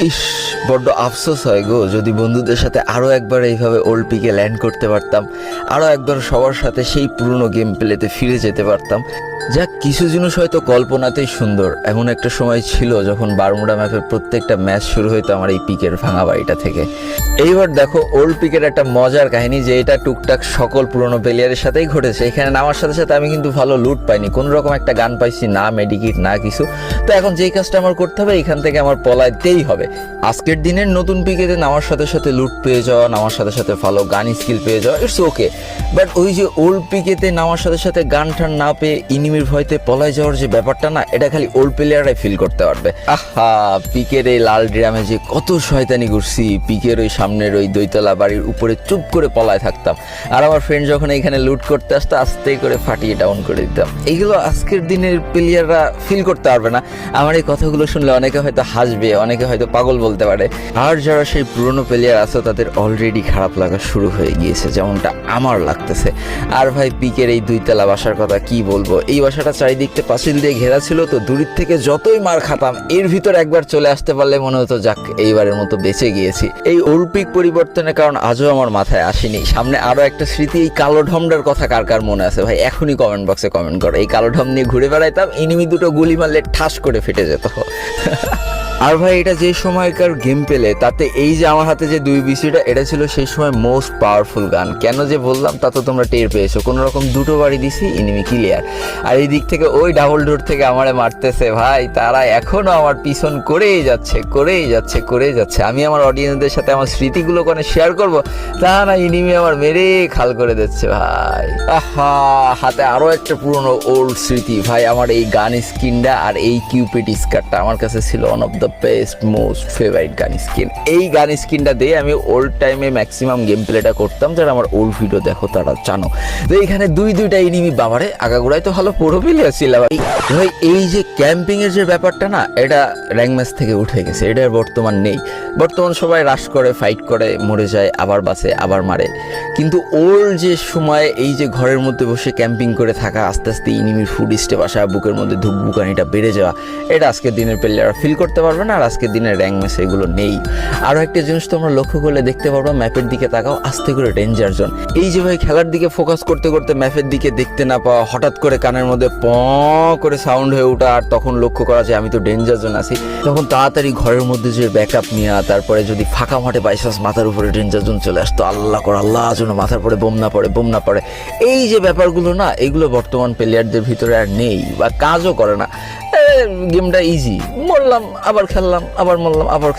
ইস, বড্ড আফসোস হয় গো, যদি বন্ধুদের সাথে আরও একবার এইভাবে ওল্ড পিকে ল্যান্ড করতে পারতাম, আরও একবার সবার সাথে সেই পুরনো গেম প্লেতে ফিরে যেতে পারতাম। যাক, কিছু জিনিস হয়তো কল্পনাতেই সুন্দর। এমন একটা সময় ছিল যখন বারমুডা ম্যাপের প্রত্যেকটা ম্যাচ শুরু হইতো আমার এই পিকের ভাঙা বাড়িটা থেকে। এইবার দেখো ওল্ড পিকের একটা মজার কাহিনী, যে এটা টুকটাক সকল পুরনো প্লেয়ারের সাথেই ঘটেছে। এখানে নামার সাথে সাথে আমি কিন্তু ভালো লুট পাইনি, কোনো রকম একটা গান পাইছি না, মেডিকিট না কিছু। তো এখন যেই কাজটা আমার করতে হবে, এখান থেকে আমার পলাইতেই হবে। আজকের দিনের নতুন পিকেতে নামার সাথে সাথে লুট পেয়ে যাওয়া, নামার সাথে সাথে ভালো গান স্কিল পেয়ে যাওয়া, ইটস ওকে। বাট ওই যে ওল্ড পিকেতে নামার সাথে সাথে গান টান না পেয়ে ইনিমির ভয়তে পলাই যাওয়ার যে ব্যাপারটা না, এটা খালি ওল্ড প্লেয়াররাই ফিল করতে পারবে। আহা, পিকের এই লাল ড্রামে যে কত শয়তানি করছি। পিকের ওই সামনের ওই দইতলা বাড়ির উপরে চুপ করে পলায় থাকতাম, আর আমার ফ্রেন্ড যখন এখানে লুট করতে আসতো আস্তে করে ফাটিয়ে ডাউন করে দিতাম। এইগুলো আজকের দিনের প্লেয়াররা ফিল করতে পারবে না। আমার এই কথাগুলো শুনলে অনেকে হয়তো হাসবে, অনেকে হয়তো পাগল বলতে পারে। আর যারা সেই পুরনো প্লেয়ার আছে তাদের অলরেডি খারাপ লাগা শুরু হয়ে গিয়েছে, যেমনটা আমার লাগতেছে। আর ভাই, পিকের এই দুইতলা বাসার কথা কি বলবো। এই বাসাটা চারিদিকতে পাঁচিল দিয়ে ঘেরা ছিল, তো দূরের থেকে যতই মার খাতাম, এর ভিতর একবার চলে আসতে পারলে মনে হতো যাক, এইবারের মতো বেঁচে গিয়েছি। এই ওল্ড পিক পরিবর্তনের কারণ আজও আমার মাথায় আসেনি। সামনে আরো একটা স্মৃতি, এই কালো ঢমটার কথা কার কার মনে আছে ভাই, এখনই কমেন্ট বক্সে কমেন্ট করো। এই কালো ঢম নিয়ে ঘুরে বেড়াইতাম, এনিমি দুটো গুলি মারলে ঠাস করে ফেটে যেত। আর ভাই, এটা যে সময়কার গেম পেলে, তাতে এই যে আমার হাতে যে 2 এটা ছিল সেই সময় মোস্ট পাওয়ারফুল গান। কেন যে বললাম তা তো তোমরা টের পেয়েছো। কোনো রকম দুটো বাড়ি দিছি, এনিমি ক্লিয়ার। আর এই দিক থেকে ওই ডাবল ডোর থেকে আমারে মারতেছে ভাই, তারা এখনো আমার পিছন করেই যাচ্ছে। আমি আমার অডিয়েন্সদের সাথে আমার স্মৃতিগুলো কোনে শেয়ার করব, তা না, এনিমি আমার মেরে খাল করে দিচ্ছে ভাই। আহা, হাতে আরো একটা পুরনো ওল্ড স্মৃতি ভাই, আমার এই গান স্কিনটা আর এই কিউপিড স্কার্টটা আমার কাছে ছিল one of the best most favourite গান স্কিন। এই গান স্কিনটা দিয়ে আমি ওল্ড টাইমে ম্যাক্সিমাম গেম প্লেটা করতাম। যারা আমার ওল্ড ভিডিও দেখো তারা জানো। তো এইখানে দুইটা এনিমি, বাবারে আগাগোড়াই তো ভালো পুরো প্লেয়ার ছিল ভাই। এই যে ক্যাম্পিং এর যে ব্যাপারটা না, এটা র্যাঙ্ক ম্যাচ থেকে উঠে গেছে, এটা বর্তমান নেই। বর্তমান সবাই রাশ করে, ফাইট করে, মরে যায়, আবার বাঁচে, আবার মারে। কিন্তু ওল্ড যে সময় এই যে ঘরের মধ্যে বসে ক্যাম্পিং করে থাকা, আস্তে আস্তে এনিমির ফুড স্টেপ আসা, বুকের মধ্যে ধুকবুকানিটা বেড়ে যাওয়া, এটা আজকের দিনের প্লেয়াররা ফিল করতে পারবে না। আর আজকের দিনের র্যাঙ্ক ম্যাচ এগুলো নেই। আরও একটা জিনিস তোমরা লক্ষ্য করলে দেখতে পারবো, ম্যাপের দিকে তাকাও, আস্তে করে ডেঞ্জার জোন। এই যে ভাই, খেলার দিকে ফোকাস করতে করতে ম্যাপের দিকে দেখতে না পাওয়া, হঠাৎ করে কানের মধ্যে প করে সাউন্ড হয়ে ওঠা, আর তখন লক্ষ্য করা যায় আমি তো ডেঞ্জার জোন আছি, তখন তাড়াতাড়ি ঘরের মধ্যে যে ব্যাকআপ নেওয়া, তারপরে যদি ফাঁকা মাঠে বাইচান্স মাথার উপরে ডেঞ্জার জোন চলে আসতো, আল্লাহ করে আল্লাহ যেন মাথার পরে বোম না পড়ে। এই যে ব্যাপারগুলো না, এগুলো বর্তমান প্লেয়ারদের ভিতরে আর নেই, বা কাজও করে না। গেমটা ইজি, মরলাম আবার খেললাম, আবার মরলাম আবার